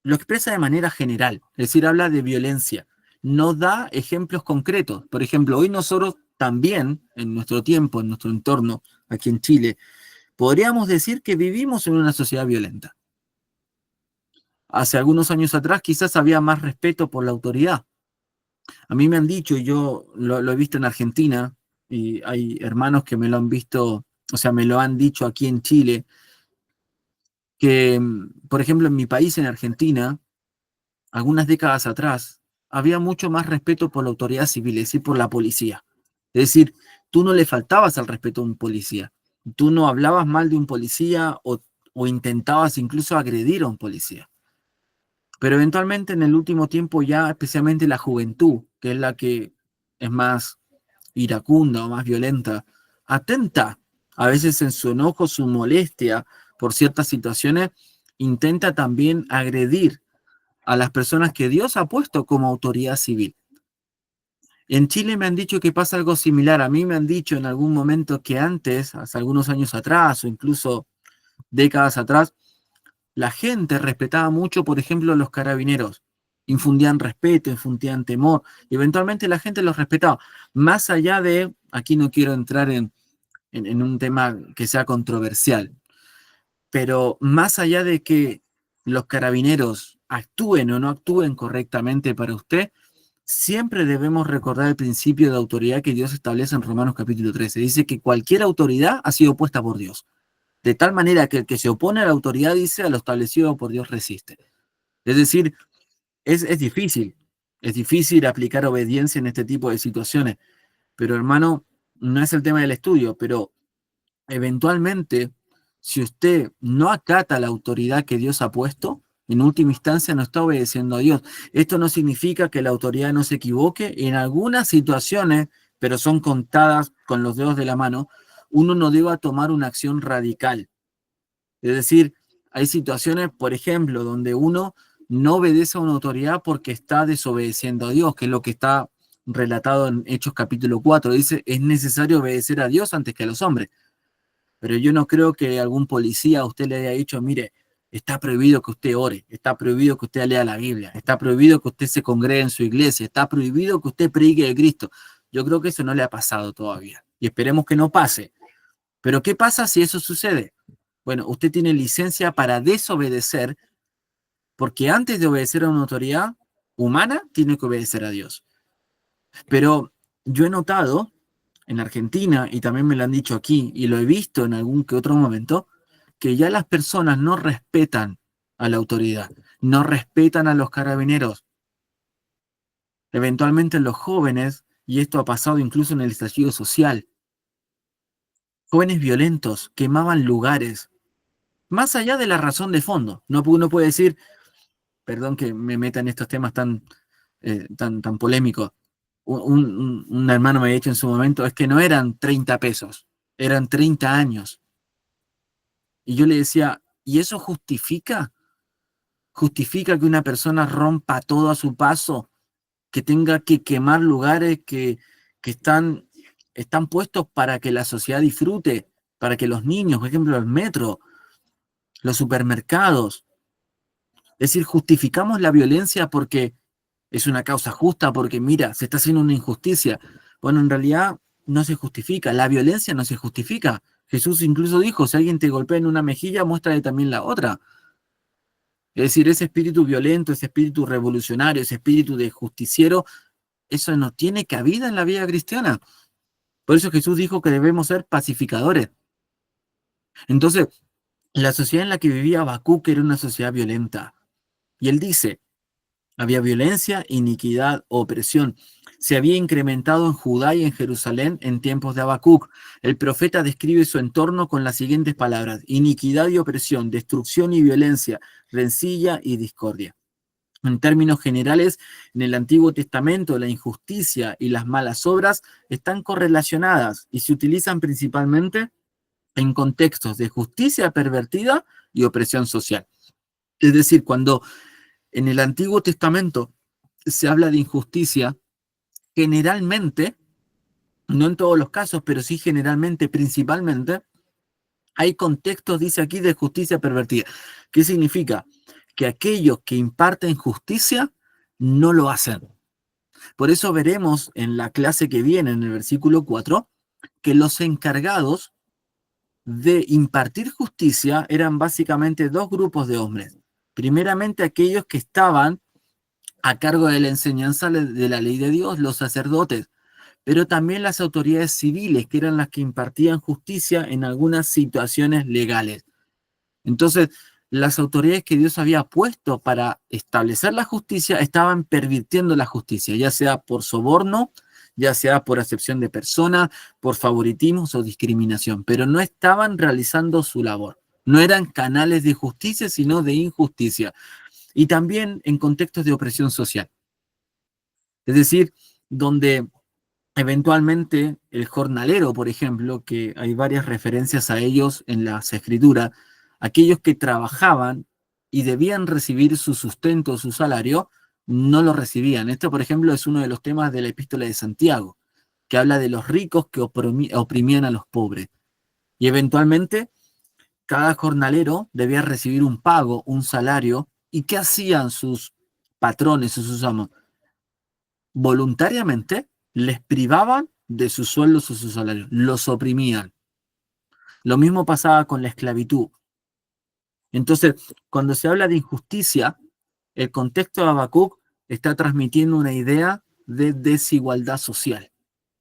lo expresa de manera general, es decir, habla de violencia, no da ejemplos concretos. Por ejemplo, hoy nosotros también, en nuestro tiempo, en nuestro entorno, aquí en Chile, podríamos decir que vivimos en una sociedad violenta. Hace algunos años atrás quizás había más respeto por la autoridad. A mí me han dicho, y yo lo he visto en Argentina, y hay hermanos que me lo han visto, o sea, me lo han dicho aquí en Chile, que, por ejemplo, en mi país, en Argentina, algunas décadas atrás, había mucho más respeto por la autoridad civil, es decir, por la policía. Es decir, tú no le faltabas al respeto a un policía, tú no hablabas mal de un policía o intentabas incluso agredir a un policía. Pero eventualmente en el último tiempo ya, especialmente la juventud, que es la que es más iracunda o más violenta, atenta, a veces en su enojo, su molestia por ciertas situaciones, intenta también agredir a las personas que Dios ha puesto como autoridad civil. En Chile me han dicho que pasa algo similar. A mí me han dicho en algún momento que antes, hace algunos años atrás o incluso décadas atrás, la gente respetaba mucho, por ejemplo, a los carabineros. Infundían respeto, infundían temor. Y eventualmente la gente los respetaba. Más allá de, aquí no quiero entrar en un tema que sea controversial, pero más allá de que los carabineros actúen o no actúen correctamente para usted, siempre debemos recordar el principio de autoridad que Dios establece en Romanos capítulo 13. Dice que cualquier autoridad ha sido puesta por Dios. De tal manera que el que se opone a la autoridad, dice, a lo establecido por Dios resiste. Es decir, es difícil aplicar obediencia en este tipo de situaciones, pero hermano, no es el tema del estudio, pero eventualmente, si usted no acata la autoridad que Dios ha puesto, en última instancia no está obedeciendo a Dios. Esto no significa que la autoridad no se equivoque. En algunas situaciones, pero son contadas con los dedos de la mano, uno no deba tomar una acción radical. Es decir, hay situaciones, por ejemplo, donde uno no obedece a una autoridad porque está desobedeciendo a Dios, que es lo que está relatado en Hechos capítulo 4. Dice, es necesario obedecer a Dios antes que a los hombres. Pero yo no creo que algún policía a usted le haya dicho, mire, está prohibido que usted ore, está prohibido que usted lea la Biblia, está prohibido que usted se congregue en su iglesia, está prohibido que usted predique de Cristo. Yo creo que eso no le ha pasado todavía y esperemos que no pase. Pero ¿qué pasa si eso sucede? Bueno, usted tiene licencia para desobedecer porque antes de obedecer a una autoridad humana, tiene que obedecer a Dios. Pero yo he notado en Argentina, y también me lo han dicho aquí, y lo he visto en algún que otro momento, que ya las personas no respetan a la autoridad, no respetan a los carabineros. Eventualmente los jóvenes, y esto ha pasado incluso en el estallido social, jóvenes violentos quemaban lugares, más allá de la razón de fondo. No, uno puede decir, perdón que me meta en estos temas tan polémicos. Un hermano me ha dicho en su momento, es que no eran 30 pesos, eran 30 años. Y yo le decía, ¿y eso justifica? ¿Justifica que una persona rompa todo a su paso, que tenga que quemar lugares que están puestos para que la sociedad disfrute, para que los niños, por ejemplo, el metro, los supermercados? Es decir, justificamos la violencia porque es una causa justa, porque mira, se está haciendo una injusticia. Bueno, en realidad no se justifica, la violencia no se justifica. Jesús incluso dijo, si alguien te golpea en una mejilla, muéstrale también la otra. Es decir, ese espíritu violento, ese espíritu revolucionario, ese espíritu de justiciero, eso no tiene cabida en la vida cristiana. Por eso Jesús dijo que debemos ser pacificadores. Entonces, la sociedad en la que vivía Habacuc era una sociedad violenta. Y él dice, había violencia, iniquidad, opresión. Se había incrementado en Judá y en Jerusalén en tiempos de Habacuc. El profeta describe su entorno con las siguientes palabras: iniquidad y opresión, destrucción y violencia, rencilla y discordia. En términos generales, en el Antiguo Testamento, la injusticia y las malas obras están correlacionadas y se utilizan principalmente en contextos de justicia pervertida y opresión social. Es decir, cuando en el Antiguo Testamento se habla de injusticia, generalmente, no en todos los casos, pero sí generalmente, principalmente, hay contextos, dice aquí, de justicia pervertida. ¿Qué significa? Que aquellos que imparten justicia no lo hacen. Por eso veremos en la clase que viene, en el versículo 4, que los encargados de impartir justicia eran básicamente dos grupos de hombres. Primeramente, aquellos que estaban a cargo de la enseñanza de la ley de Dios, los sacerdotes, pero también las autoridades civiles, que eran las que impartían justicia en algunas situaciones legales. Entonces, las autoridades que Dios había puesto para establecer la justicia estaban pervirtiendo la justicia, ya sea por soborno, ya sea por acepción de personas, por favoritismos o discriminación, pero no estaban realizando su labor. No eran canales de justicia, sino de injusticia. Y también en contextos de opresión social. Es decir, donde eventualmente el jornalero, por ejemplo, que hay varias referencias a ellos en las escrituras, aquellos que trabajaban y debían recibir su sustento, su salario, no lo recibían. Esto, por ejemplo, es uno de los temas de la epístola de Santiago, que habla de los ricos que oprimían a los pobres. Y eventualmente cada jornalero debía recibir un pago, un salario. ¿Y qué hacían sus patrones o sus amos? Voluntariamente les privaban de sus sueldos o sus salarios, los oprimían. Lo mismo pasaba con la esclavitud. Entonces, cuando se habla de injusticia, el contexto de Habacuc está transmitiendo una idea de desigualdad social.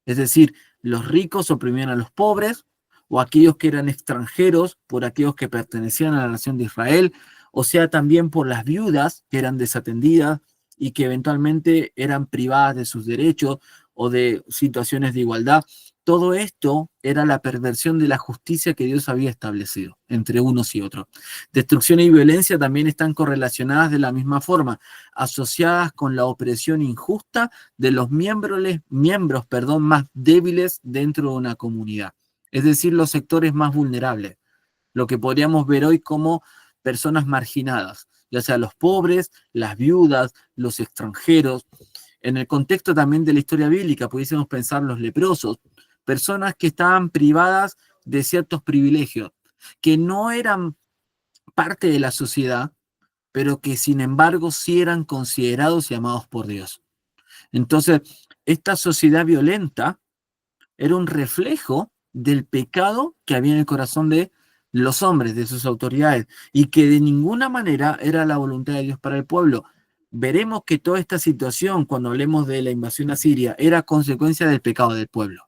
Es decir, los ricos oprimían a los pobres, o aquellos que eran extranjeros por aquellos que pertenecían a la nación de Israel, o sea, también por las viudas que eran desatendidas y que eventualmente eran privadas de sus derechos o de situaciones de igualdad. Todo esto era la perversión de la justicia que Dios había establecido entre unos y otros. Destrucción y violencia también están correlacionadas de la misma forma, asociadas con la opresión injusta de los miembros más débiles dentro de una comunidad, es decir, los sectores más vulnerables, lo que podríamos ver hoy como personas marginadas, ya sea los pobres, las viudas, los extranjeros. En el contexto también de la historia bíblica, pudiésemos pensar los leprosos, personas que estaban privadas de ciertos privilegios, que no eran parte de la sociedad, pero que sin embargo sí eran considerados y amados por Dios. Entonces, esta sociedad violenta era un reflejo del pecado que había en el corazón de los hombres, de sus autoridades, y que de ninguna manera era la voluntad de Dios para el pueblo. Veremos que toda esta situación, cuando hablemos de la invasión a Siria, era consecuencia del pecado del pueblo.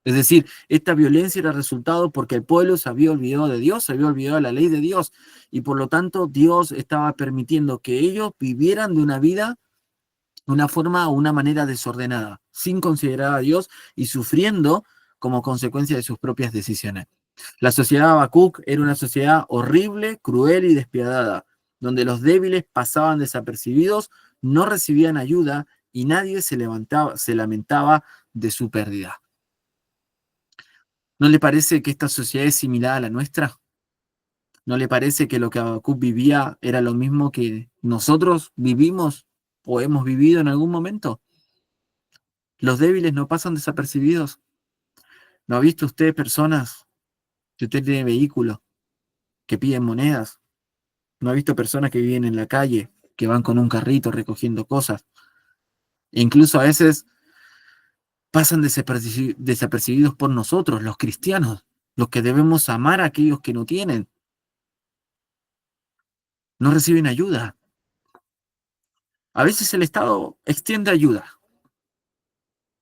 Es decir, esta violencia era resultado porque el pueblo se había olvidado de Dios, se había olvidado de la ley de Dios, y por lo tanto Dios estaba permitiendo que ellos vivieran de una vida, una forma o una manera desordenada, sin considerar a Dios y sufriendo como consecuencia de sus propias decisiones. La sociedad de Habacuc era una sociedad horrible, cruel y despiadada, donde los débiles pasaban desapercibidos, no recibían ayuda y nadie se lamentaba de su pérdida. ¿No le parece que esta sociedad es similar a la nuestra? ¿No le parece que lo que Habacuc vivía era lo mismo que nosotros vivimos o hemos vivido en algún momento? Los débiles no pasan desapercibidos. ¿No ha visto usted personas, si usted tiene vehículos, que piden monedas? ¿No ha visto personas que viven en la calle, que van con un carrito recogiendo cosas? E incluso a veces pasan desapercibidos por nosotros, los cristianos, los que debemos amar a aquellos que no tienen. No reciben ayuda. A veces el Estado extiende ayuda,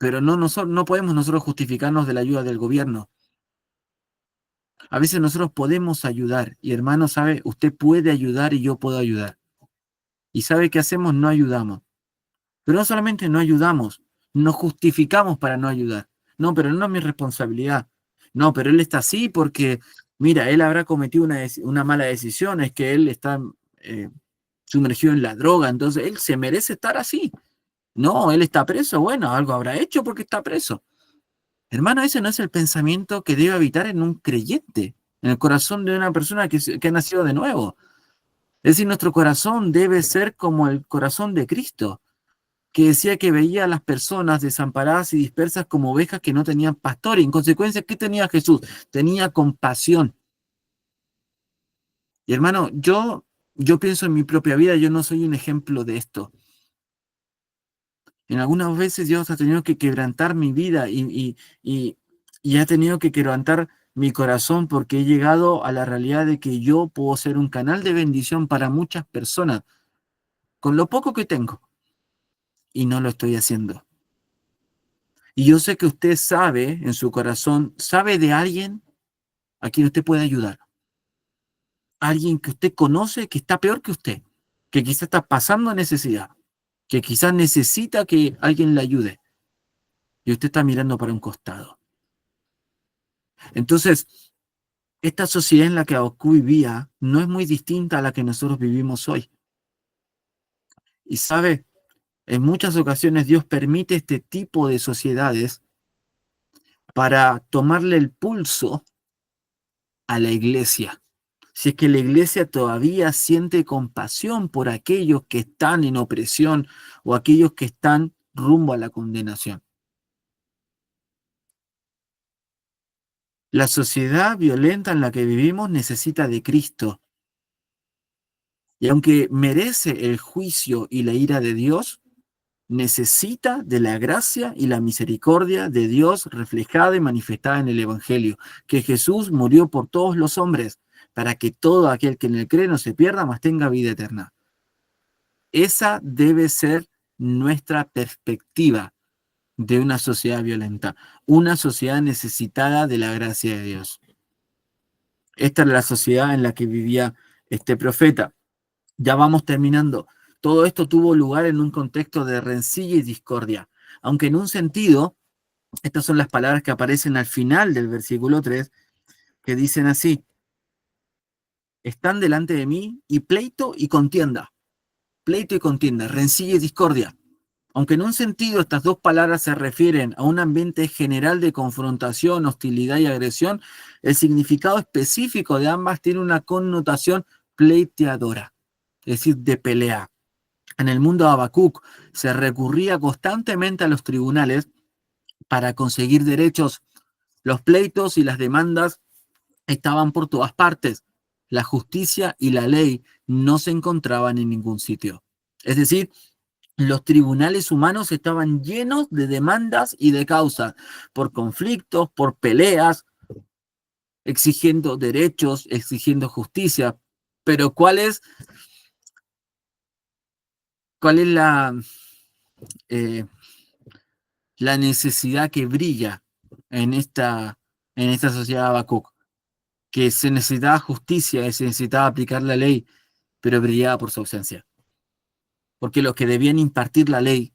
pero no podemos nosotros justificarnos de la ayuda del gobierno. A veces nosotros podemos ayudar, y hermano, sabe, usted puede ayudar y yo puedo ayudar. ¿Y sabe qué hacemos? No ayudamos. Pero no solamente no ayudamos, nos justificamos para no ayudar. No, pero no es mi responsabilidad. No, pero él está así porque, mira, él habrá cometido una mala decisión, es que él está eh, sumergido en la droga, entonces él se merece estar así. No, él está preso, bueno, algo habrá hecho porque está preso. Hermano, ese no es el pensamiento que debe habitar en un creyente, en el corazón de una persona que ha nacido de nuevo. Es decir, nuestro corazón debe ser como el corazón de Cristo, que decía que veía a las personas desamparadas y dispersas como ovejas que no tenían pastor. Y en consecuencia, ¿qué tenía Jesús? Tenía compasión. Y hermano, yo pienso en mi propia vida, yo no soy un ejemplo de esto. En algunas veces Dios ha tenido que quebrantar mi vida y ha tenido que quebrantar mi corazón porque he llegado a la realidad de que yo puedo ser un canal de bendición para muchas personas con lo poco que tengo y no lo estoy haciendo. Y yo sé que usted sabe en su corazón, sabe de alguien a quien usted puede ayudar. Alguien que usted conoce que está peor que usted, que quizás está pasando necesidad, que quizás necesita que alguien le ayude y usted está mirando para un costado. Entonces, esta sociedad en la que Habacuc vivía no es muy distinta a la que nosotros vivimos hoy. Y sabe, en muchas ocasiones Dios permite este tipo de sociedades para tomarle el pulso a la iglesia. Si es que la iglesia todavía siente compasión por aquellos que están en opresión o aquellos que están rumbo a la condenación. La sociedad violenta en la que vivimos necesita de Cristo. Y aunque merece el juicio y la ira de Dios, necesita de la gracia y la misericordia de Dios reflejada y manifestada en el Evangelio, que Jesús murió por todos los hombres, para que todo aquel que en él cree no se pierda, mas tenga vida eterna. Esa debe ser nuestra perspectiva de una sociedad violenta, una sociedad necesitada de la gracia de Dios. Esta es la sociedad en la que vivía este profeta. Ya vamos terminando. Todo esto tuvo lugar en un contexto de rencilla y discordia, aunque en un sentido, estas son las palabras que aparecen al final del versículo 3, que dicen así: están delante de mí y pleito y contienda, rencilla y discordia. Aunque en un sentido estas dos palabras se refieren a un ambiente general de confrontación, hostilidad y agresión, el significado específico de ambas tiene una connotación pleiteadora, es decir, de pelea. En el mundo de Habacuc se recurría constantemente a los tribunales para conseguir derechos. Los pleitos y las demandas estaban por todas partes. La justicia y la ley no se encontraban en ningún sitio. Es decir, los tribunales humanos estaban llenos de demandas y de causas, por conflictos, por peleas, exigiendo derechos, exigiendo justicia. Pero cuál es eh, la necesidad que brilla en esta sociedad de Habacuc? Que se necesitaba justicia, se necesitaba aplicar la ley, pero brillaba por su ausencia. Porque los que debían impartir la ley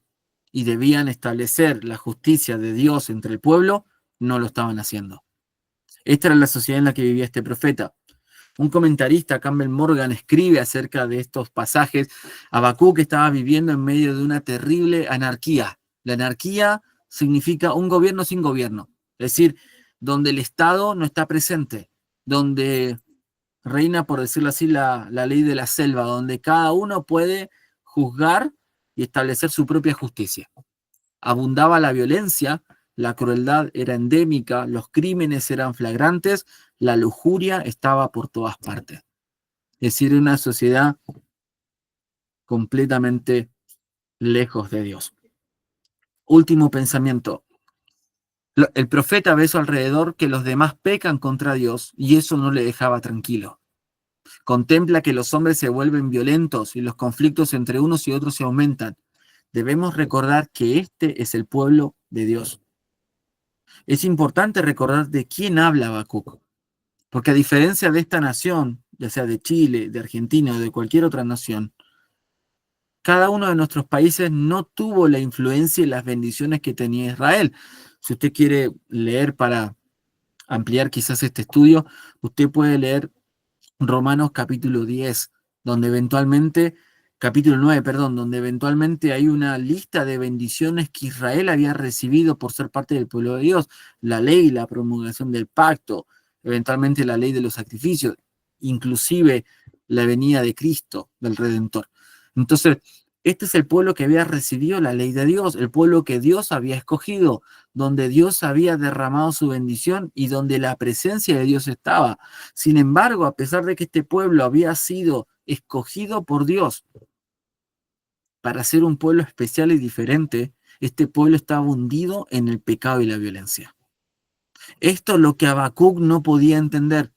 y debían establecer la justicia de Dios entre el pueblo, no lo estaban haciendo. Esta era la sociedad en la que vivía este profeta. Un comentarista, Campbell Morgan, escribe acerca de estos pasajes. Habacuc estaba viviendo en medio de una terrible anarquía. La anarquía significa un gobierno sin gobierno, es decir, donde el Estado no está presente, donde reina, por decirlo así, la ley de la selva, donde cada uno puede juzgar y establecer su propia justicia. Abundaba la violencia, la crueldad era endémica, los crímenes eran flagrantes, la lujuria estaba por todas partes. Es decir, una sociedad completamente lejos de Dios. Último pensamiento. El profeta ve a su alrededor que los demás pecan contra Dios y eso no le dejaba tranquilo. Contempla que los hombres se vuelven violentos y los conflictos entre unos y otros se aumentan. Debemos recordar que este es el pueblo de Dios. Es importante recordar de quién habla Habacuc, porque a diferencia de esta nación, ya sea de Chile, de Argentina o de cualquier otra nación, cada uno de nuestros países no tuvo la influencia y las bendiciones que tenía Israel. Si usted quiere leer para ampliar quizás este estudio, usted puede leer Romanos capítulo 10, donde eventualmente, capítulo 9, perdón, donde eventualmente hay una lista de bendiciones que Israel había recibido por ser parte del pueblo de Dios, la ley, la promulgación del pacto, eventualmente la ley de los sacrificios, inclusive la venida de Cristo, del Redentor. Entonces, este es el pueblo que había recibido la ley de Dios, el pueblo que Dios había escogido, donde Dios había derramado su bendición y donde la presencia de Dios estaba. Sin embargo, a pesar de que este pueblo había sido escogido por Dios para ser un pueblo especial y diferente, este pueblo estaba hundido en el pecado y la violencia. Esto es lo que Habacuc no podía entender.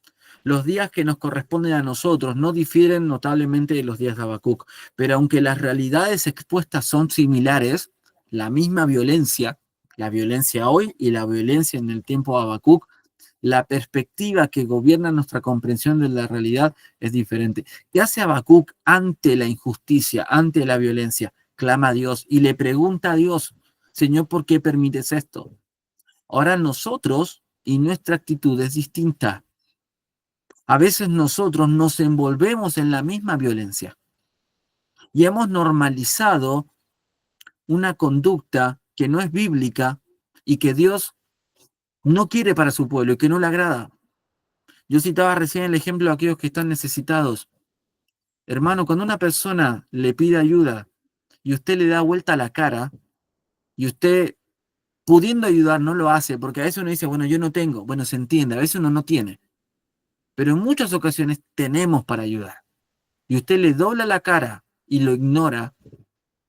Los días que nos corresponden a nosotros no difieren notablemente de los días de Habacuc, pero aunque las realidades expuestas son similares, la misma violencia, la violencia hoy y la violencia en el tiempo de Habacuc, la perspectiva que gobierna nuestra comprensión de la realidad es diferente. ¿Qué hace Habacuc ante la injusticia, ante la violencia? Clama a Dios y le pregunta a Dios, Señor, ¿por qué permites esto? Ahora nosotros y nuestra actitud es distinta. A veces nosotros nos envolvemos en la misma violencia y hemos normalizado una conducta que no es bíblica y que Dios no quiere para su pueblo y que no le agrada. Yo citaba recién el ejemplo de aquellos que están necesitados. Hermano, cuando una persona le pide ayuda y usted le da vuelta la cara y usted pudiendo ayudar no lo hace, porque a veces uno dice, bueno, yo no tengo, bueno, se entiende, a veces uno no tiene, pero en muchas ocasiones tenemos para ayudar y usted le dobla la cara y lo ignora,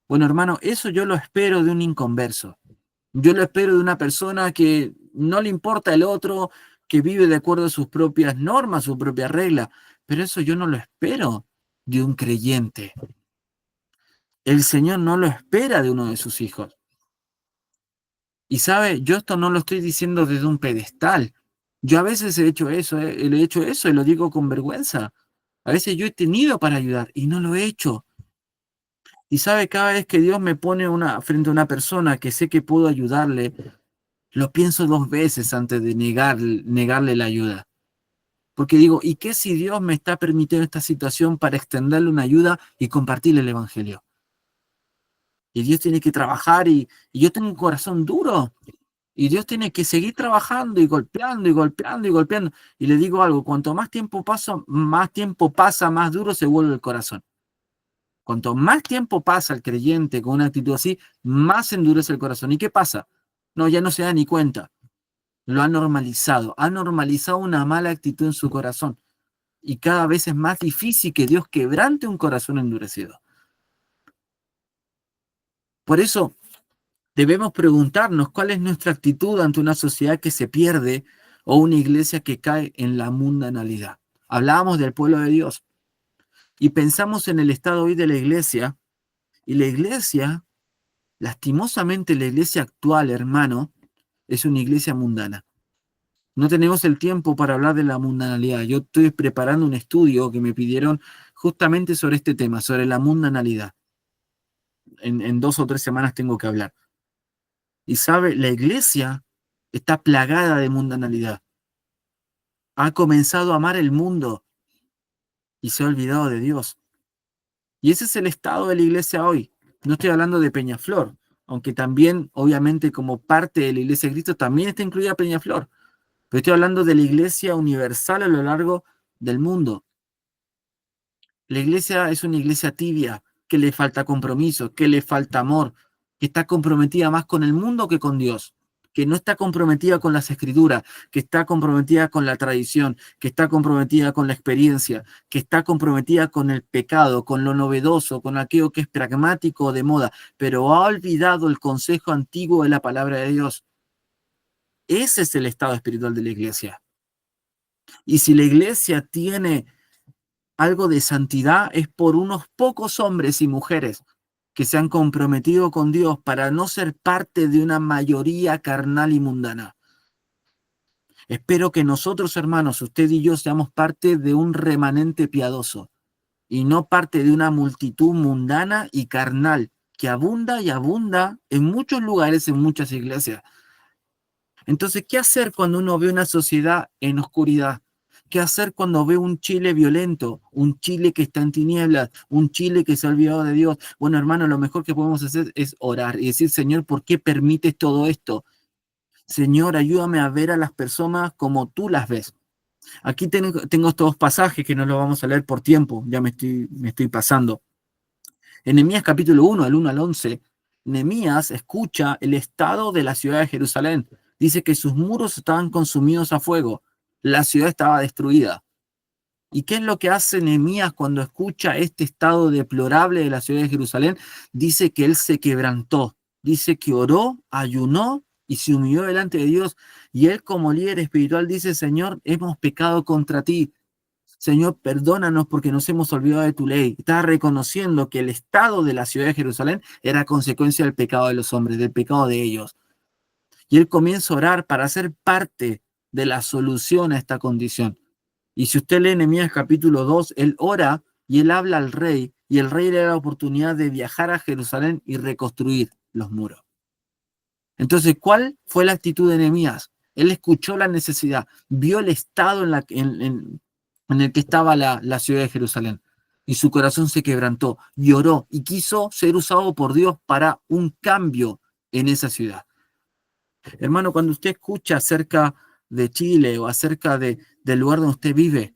bueno, hermano, eso yo lo espero de un inconverso. Yo lo espero de una persona que no le importa el otro, que vive de acuerdo a sus propias normas, sus propias reglas, pero eso yo no lo espero de un creyente. El Señor no lo espera de uno de sus hijos. Y sabe, yo esto no lo estoy diciendo desde un pedestal. Yo a veces he hecho eso, he hecho eso y lo digo con vergüenza. A veces yo he tenido para ayudar y no lo he hecho. Y sabe, cada vez que Dios me pone frente a una persona que sé que puedo ayudarle, lo pienso dos veces antes de negarle la ayuda. Porque digo, ¿y qué si Dios me está permitiendo esta situación para extenderle una ayuda y compartirle el Evangelio? Y Dios tiene que trabajar y yo tengo un corazón duro. Y Dios tiene que seguir trabajando y golpeando y golpeando y golpeando. Y le digo algo, cuanto más tiempo pasa, más duro se vuelve el corazón. Cuanto más tiempo pasa el creyente con una actitud así, más se endurece el corazón. ¿Y qué pasa? No, ya no se da ni cuenta. Lo ha normalizado una mala actitud en su corazón. Y cada vez es más difícil que Dios quebrante un corazón endurecido. Por eso debemos preguntarnos cuál es nuestra actitud ante una sociedad que se pierde o una iglesia que cae en la mundanalidad. Hablábamos del pueblo de Dios y pensamos en el estado hoy de la iglesia, y la iglesia, lastimosamente la iglesia actual, hermano, es una iglesia mundana. No tenemos el tiempo para hablar de la mundanalidad. Yo estoy preparando un estudio que me pidieron justamente sobre este tema, sobre la mundanalidad. En 2 o 3 semanas tengo que hablar. Y sabe, la iglesia está plagada de mundanalidad. Ha comenzado a amar el mundo y se ha olvidado de Dios. Y ese es el estado de la iglesia hoy. No estoy hablando de Peñaflor, aunque también, obviamente, como parte de la iglesia de Cristo, también está incluida Peñaflor. Pero estoy hablando de la iglesia universal a lo largo del mundo. La iglesia es una iglesia tibia, que le falta compromiso, que le falta amor, que está comprometida más con el mundo que con Dios, que no está comprometida con las escrituras, que está comprometida con la tradición, que está comprometida con la experiencia, que está comprometida con el pecado, con lo novedoso, con aquello que es pragmático o de moda, pero ha olvidado el consejo antiguo de la palabra de Dios. Ese es el estado espiritual de la iglesia. Y si la iglesia tiene algo de santidad, es por unos pocos hombres y mujeres que se han comprometido con Dios para no ser parte de una mayoría carnal y mundana. Espero que nosotros, hermanos, usted y yo, seamos parte de un remanente piadoso y no parte de una multitud mundana y carnal que abunda y abunda en muchos lugares, en muchas iglesias. Entonces, ¿qué hacer cuando uno ve una sociedad en oscuridad? ¿Qué hacer cuando ve un Chile violento, un Chile que está en tinieblas, un Chile que se ha olvidado de Dios? Bueno, hermano, lo mejor que podemos hacer es orar y decir, Señor, ¿por qué permites todo esto? Señor, ayúdame a ver a las personas como tú las ves. Aquí tengo estos pasajes que no los vamos a leer por tiempo, ya me estoy pasando. En Nehemías capítulo 1, del 1 al 11, Nehemías escucha el estado de la ciudad de Jerusalén. Dice que sus muros estaban consumidos a fuego, la ciudad estaba destruida. ¿Y qué es lo que hace Nehemías cuando escucha este estado deplorable de la ciudad de Jerusalén? Dice que él se quebrantó, dice que oró, ayunó y se humilló delante de Dios. Y él como líder espiritual dice, Señor, hemos pecado contra ti. Señor, perdónanos porque nos hemos olvidado de tu ley. Estaba reconociendo que el estado de la ciudad de Jerusalén era consecuencia del pecado de los hombres, del pecado de ellos. Y él comienza a orar para ser parte de la solución a esta condición. Y si usted lee Nehemías capítulo 2, él ora y él habla al rey, y el rey le da la oportunidad de viajar a Jerusalén y reconstruir los muros. Entonces, ¿cuál fue la actitud de Nehemías? Él escuchó la necesidad, vio el estado en el que estaba la ciudad de Jerusalén, y su corazón se quebrantó, lloró y quiso ser usado por Dios para un cambio en esa ciudad. Hermano, cuando usted escucha acerca de Chile o acerca del lugar donde usted vive,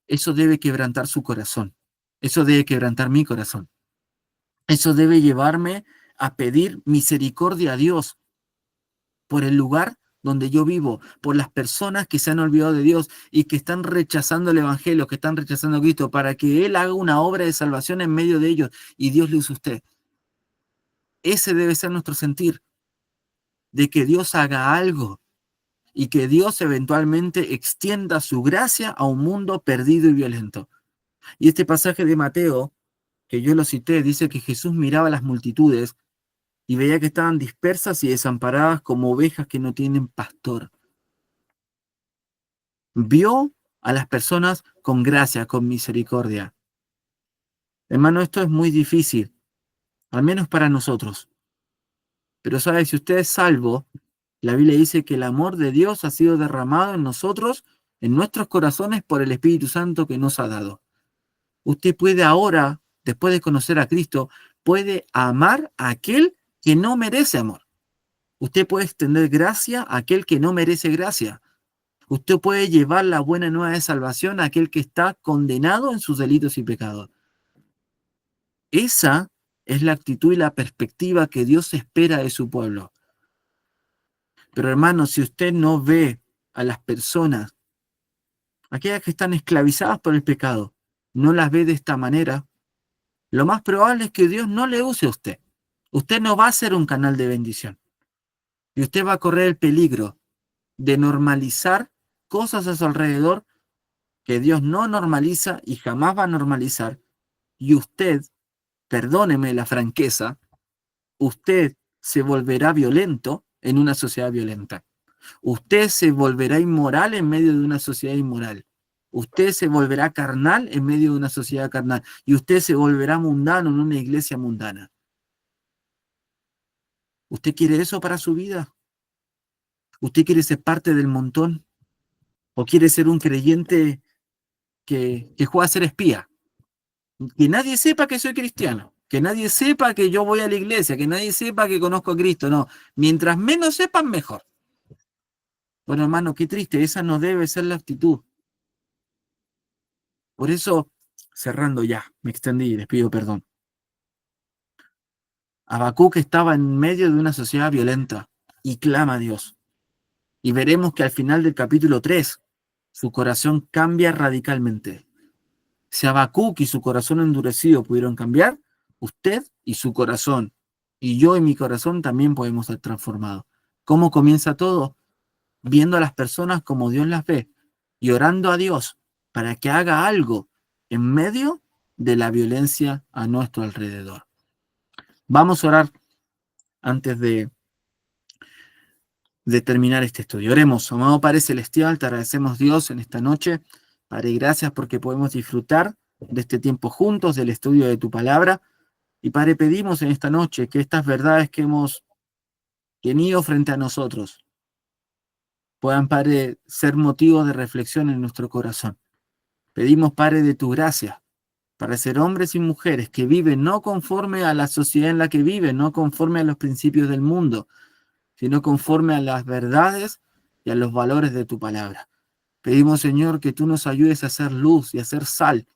eso debe quebrantar su corazón. Eso debe quebrantar mi corazón. Eso debe llevarme a pedir misericordia a Dios por el lugar donde yo vivo, por las personas que se han olvidado de Dios y que están rechazando el Evangelio, que están rechazando a Cristo, para que Él haga una obra de salvación en medio de ellos y Dios le use a usted. Ese debe ser nuestro sentir, de que Dios haga algo y que Dios eventualmente extienda su gracia a un mundo perdido y violento. Y este pasaje de Mateo, que yo lo cité, dice que Jesús miraba a las multitudes y veía que estaban dispersas y desamparadas como ovejas que no tienen pastor. Vio a las personas con gracia, con misericordia. Hermano, esto es muy difícil, al menos para nosotros. Pero sabe, si usted es salvo, la Biblia dice que el amor de Dios ha sido derramado en nosotros, en nuestros corazones, por el Espíritu Santo que nos ha dado. Usted puede ahora, después de conocer a Cristo, puede amar a aquel que no merece amor. Usted puede extender gracia a aquel que no merece gracia. Usted puede llevar la buena nueva de salvación a aquel que está condenado en sus delitos y pecados. Esa es la actitud y la perspectiva que Dios espera de su pueblo. Pero hermano, si usted no ve a las personas, aquellas que están esclavizadas por el pecado, no las ve de esta manera, lo más probable es que Dios no le use a usted. Usted no va a ser un canal de bendición. Y usted va a correr el peligro de normalizar cosas a su alrededor que Dios no normaliza y jamás va a normalizar. Y usted, perdóneme la franqueza, usted se volverá violento en una sociedad violenta. Usted se volverá inmoral en medio de una sociedad inmoral. Usted se volverá carnal en medio de una sociedad carnal. Y usted se volverá mundano en una iglesia mundana. ¿Usted quiere eso para su vida? ¿Usted quiere ser parte del montón? ¿O quiere ser un creyente que juega a ser espía? Que nadie sepa que soy cristiano. Que nadie sepa que yo voy a la iglesia. Que nadie sepa que conozco a Cristo. No. Mientras menos sepan, mejor. Bueno, hermano, qué triste. Esa no debe ser la actitud. Por eso, cerrando ya, me extendí, les pido perdón. Habacuc estaba en medio de una sociedad violenta y clama a Dios. Y veremos que al final del capítulo 3, su corazón cambia radicalmente. Si Habacuc y su corazón endurecido pudieron cambiar, usted y su corazón, y yo y mi corazón también podemos ser transformados. ¿Cómo comienza todo? Viendo a las personas como Dios las ve y orando a Dios para que haga algo en medio de la violencia a nuestro alrededor. Vamos a orar antes de terminar este estudio. Oremos, amado Padre Celestial, te agradecemos Dios en esta noche. Padre, gracias porque podemos disfrutar de este tiempo juntos, del estudio de tu palabra. Y Padre, pedimos en esta noche que estas verdades que hemos tenido frente a nosotros puedan, Padre, ser motivo de reflexión en nuestro corazón. Pedimos, Padre, de tu gracia para ser hombres y mujeres que viven no conforme a la sociedad en la que viven, no conforme a los principios del mundo, sino conforme a las verdades y a los valores de tu palabra. Pedimos, Señor, que tú nos ayudes a hacer luz y a hacer sal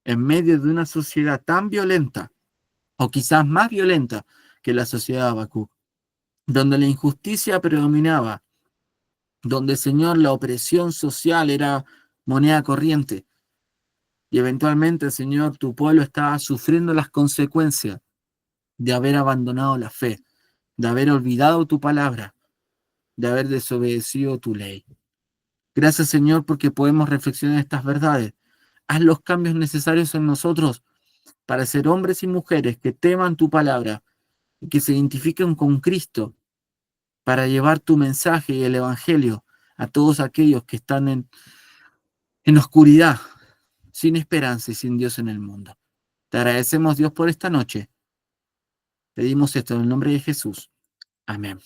en medio de una sociedad tan violenta, o quizás más violenta que la sociedad de Habacuc, donde la injusticia predominaba, donde, Señor, la opresión social era moneda corriente, y eventualmente, Señor, tu pueblo estaba sufriendo las consecuencias de haber abandonado la fe, de haber olvidado tu palabra, de haber desobedecido tu ley. Gracias, Señor, porque podemos reflexionar estas verdades. Haz los cambios necesarios en nosotros para ser hombres y mujeres que teman tu palabra y que se identifiquen con Cristo, para llevar tu mensaje y el Evangelio a todos aquellos que están en oscuridad, sin esperanza y sin Dios en el mundo. Te agradecemos, Dios, por esta noche. Pedimos esto en el nombre de Jesús. Amén.